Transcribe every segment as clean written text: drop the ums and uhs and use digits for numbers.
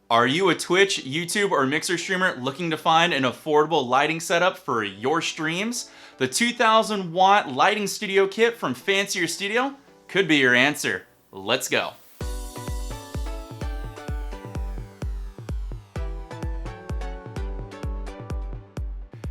Are you a Twitch, YouTube, or Mixer streamer looking to find an affordable lighting setup for your streams? The 2000 watt lighting studio kit from Fancierstudio could be your answer. Let's go.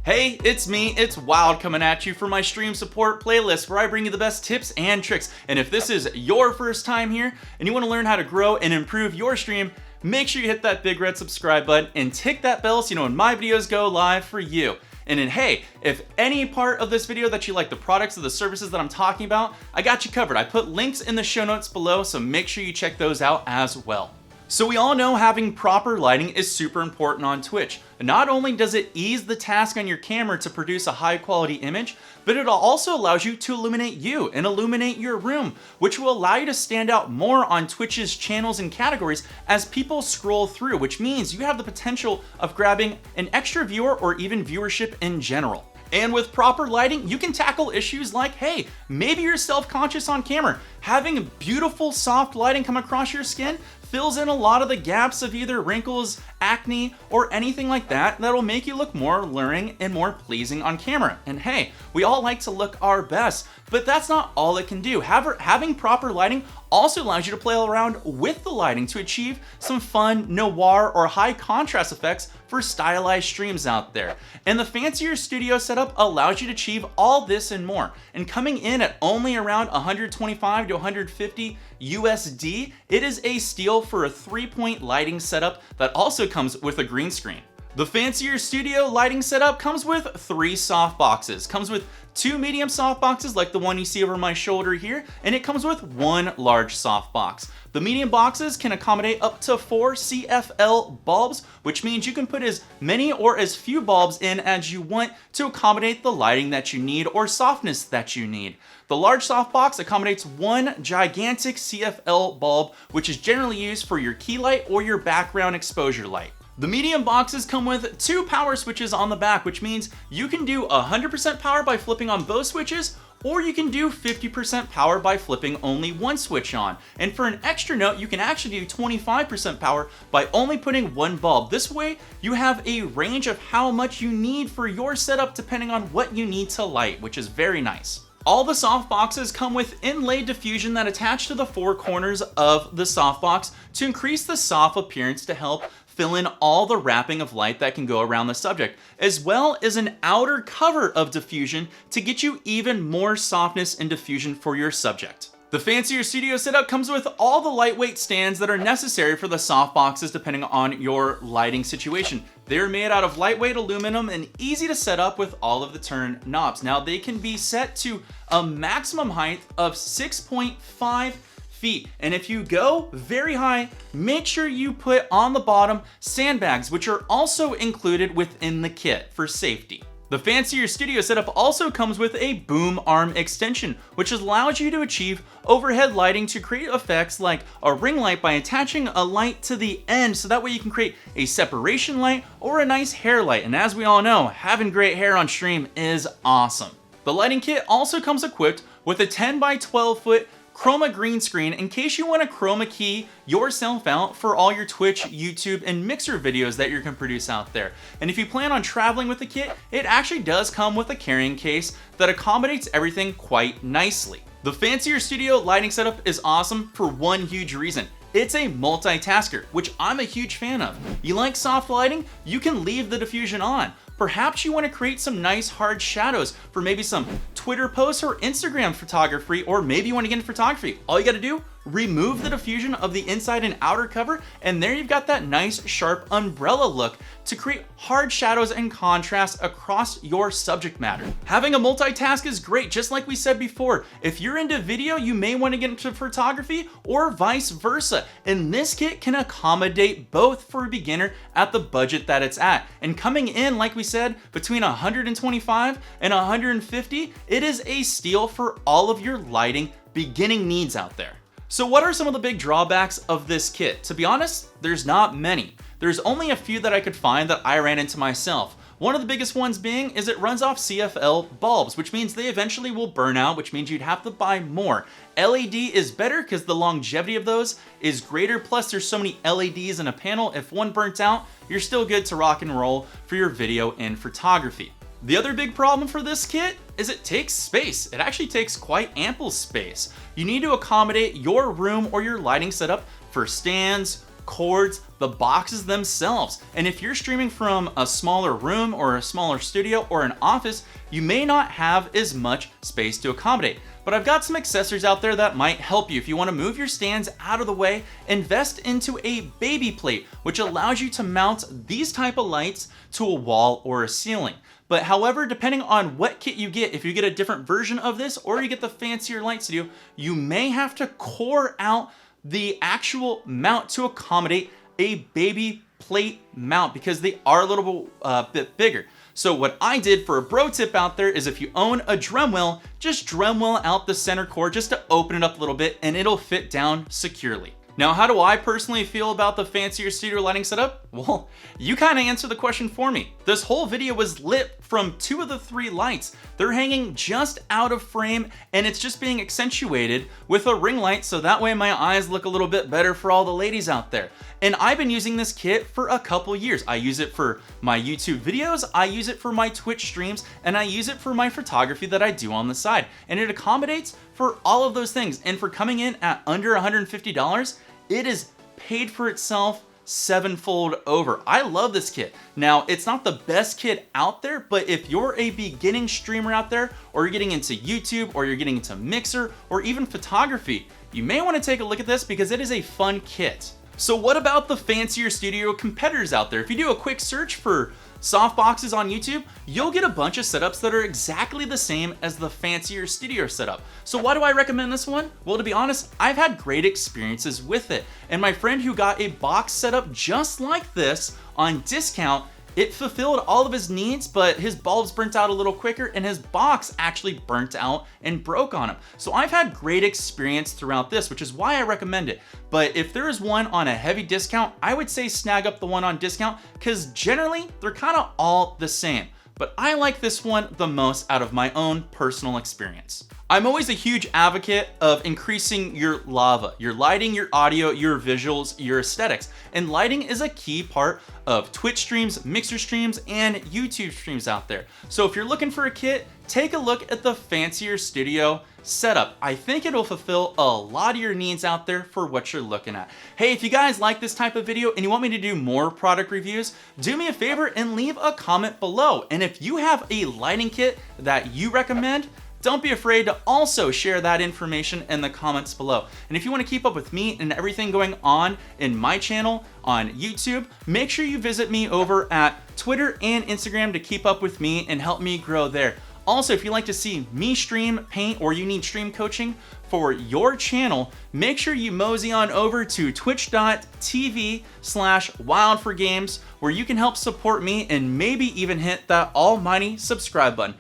Hey, it's me, it's Wild coming at you for my stream support playlist where I bring you the best tips and tricks. And if this is your first time here and you want to learn how to grow and improve your stream, make sure you hit that big red subscribe button and tick that bell so you know when my videos go live for you. And then hey, if any part of this video that you like the products or the services that I'm talking about, I got you covered. I put links in the show notes below, so make sure you check those out as well. So we all know having proper lighting is super important on Twitch. Not only does it ease the task on your camera to produce a high quality image, but it also allows you to illuminate you and illuminate your room, which will allow you to stand out more on Twitch's channels and categories as people scroll through, which means you have the potential of grabbing an extra viewer or even viewership in general. And with proper lighting, you can tackle issues like, hey, maybe you're self-conscious on camera. Having beautiful soft lighting come across your skin fills in a lot of the gaps of either wrinkles, acne, or anything like that that'll make you look more alluring and more pleasing on camera. And hey, we all like to look our best, but that's not all it can do. Having proper lighting also allows you to play around with the lighting to achieve some fun noir or high contrast effects for stylized streams out there. And the Fancierstudio setup allows you to achieve all this and more. And coming in at only around 125 to 150 USD, it is a steal for a 3-point lighting setup that also comes with a green screen. The Fancierstudio lighting setup comes with 3 softboxes. Comes with 2 medium softboxes like the one you see over my shoulder here, and it comes with 1 large softbox. The medium boxes can accommodate up to 4 CFL bulbs, which means you can put as many or as few bulbs in as you want to accommodate the lighting that you need or softness that you need. The large softbox accommodates 1 gigantic CFL bulb, which is generally used for your key light or your background exposure light. The medium boxes come with 2 power switches on the back, which means you can do 100% power by flipping on both switches, or you can do 50% power by flipping only 1 switch on. And for an extra note, you can actually do 25% power by only putting 1 bulb. This way, you have a range of how much you need for your setup depending on what you need to light, which is very nice. All the softboxes come with inlaid diffusion that attach to the 4 corners of the softbox to increase the soft appearance to help fill in all the wrapping of light that can go around the subject, as well as an outer cover of diffusion to get you even more softness and diffusion for your subject. The Fancierstudio setup comes with all the lightweight stands that are necessary for the softboxes depending on your lighting situation. They're made out of lightweight aluminum and easy to set up with all of the turn knobs. Now they can be set to a maximum height of 6.5 feet. And if you go very high, make sure you put on the bottom sandbags, which are also included within the kit for safety. The Fancierstudio setup also comes with a boom arm extension, which allows you to achieve overhead lighting to create effects like a ring light by attaching a light to the end, so that way you can create a separation light or a nice hair light. And as we all know, having great hair on stream is awesome. The lighting kit also comes equipped with a 10 by 12 foot chroma green screen in case you want to chroma key yourself out for all your Twitch, YouTube, and Mixer videos that you can produce out there. And if you plan on traveling with the kit, it actually does come with a carrying case that accommodates everything quite nicely. The Fancierstudio lighting setup is awesome for one huge reason. It's a multitasker, which I'm a huge fan of. You like soft lighting? You can leave the diffusion on. Perhaps you want to create some nice hard shadows for maybe some Twitter posts or Instagram photography, or maybe you want to get into photography. All you got to do, remove the diffusion of the inside and outer cover, and there you've got that nice sharp umbrella look to create hard shadows and contrast across your subject matter. Having a multitask is great, just like we said before. If you're into video, you may want to get into photography or vice versa. And this kit can accommodate both for a beginner at the budget that it's at. And coming in, like we said, between 125 and 150, it is a steal for all of your lighting beginning needs out there. So what are some of the big drawbacks of this kit? To be honest, there's not many. There's only a few that I could find that I ran into myself. One of the biggest ones being is it runs off CFL bulbs, which means they eventually will burn out, which means you'd have to buy more. LED is better because the longevity of those is greater, plus there's so many LEDs in a panel, if one burnt out, you're still good to rock and roll for your video and photography. The other big problem for this kit is it takes space. It actually takes quite ample space. You need to accommodate your room or your lighting setup for stands, cords, the boxes themselves. And if you're streaming from a smaller room or a smaller studio or an office, you may not have as much space to accommodate. But I've got some accessories out there that might help you. If you want to move your stands out of the way, invest into a baby plate, which allows you to mount these type of lights to a wall or a ceiling. But however, depending on what kit you get, if you get a different version of this or you get the fancier light studio, you may have to core out the actual mount to accommodate a baby plate mount because they are a little bit bigger. So what I did for a bro tip out there is if you own a Dremel, just Dremel out the center core just to open it up a little bit and it'll fit down securely. Now, how do I personally feel about the Fancierstudio lighting setup? Well, you kind of answered the question for me. This whole video was lit from 2 of the 3 lights. They're hanging just out of frame and it's just being accentuated with a ring light so that way my eyes look a little bit better for all the ladies out there. And I've been using this kit for a couple years. I use it for my YouTube videos, I use it for my Twitch streams, and I use it for my photography that I do on the side. And it accommodates for all of those things. And for coming in at under $150, it is paid for itself 7-fold over. I love this kit. Now, it's not the best kit out there, but if you're a beginning streamer out there, or you're getting into YouTube, or you're getting into Mixer, or even photography, you may want to take a look at this because it is a fun kit. So what about the Fancierstudio competitors out there? If you do a quick search for Softboxes on YouTube, you'll get a bunch of setups that are exactly the same as the Fancierstudio setup. So why do I recommend this one? Well, to be honest, I've had great experiences with it. And my friend who got a box setup just like this on discount, it fulfilled all of his needs, but his bulbs burnt out a little quicker and his box actually burnt out and broke on him. So I've had great experience throughout this, which is why I recommend it. But if there is one on a heavy discount, I would say snag up the one on discount because generally they're kind of all the same. But I like this one the most out of my own personal experience. I'm always a huge advocate of increasing your lava, your lighting, your audio, your visuals, your aesthetics. And lighting is a key part of Twitch streams, Mixer streams, and YouTube streams out there. So if you're looking for a kit, take a look at the Fancierstudio setup. I think it'll fulfill a lot of your needs out there for what you're looking at. Hey, if you guys like this type of video and you want me to do more product reviews, do me a favor and leave a comment below. And if you have a lighting kit that you recommend, don't be afraid to also share that information in the comments below. And if you want to keep up with me and everything going on in my channel on YouTube, make sure you visit me over at Twitter and Instagram to keep up with me and help me grow there. Also, if you'd like to see me stream paint or you need stream coaching for your channel, make sure you mosey on over to twitch.tv/wildforgames where you can help support me and maybe even hit that almighty subscribe button.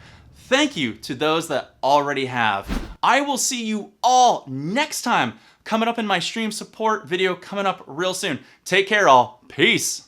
Thank you to those that already have. I will see you all next time coming up in my stream support video coming up real soon. Take care all. Peace.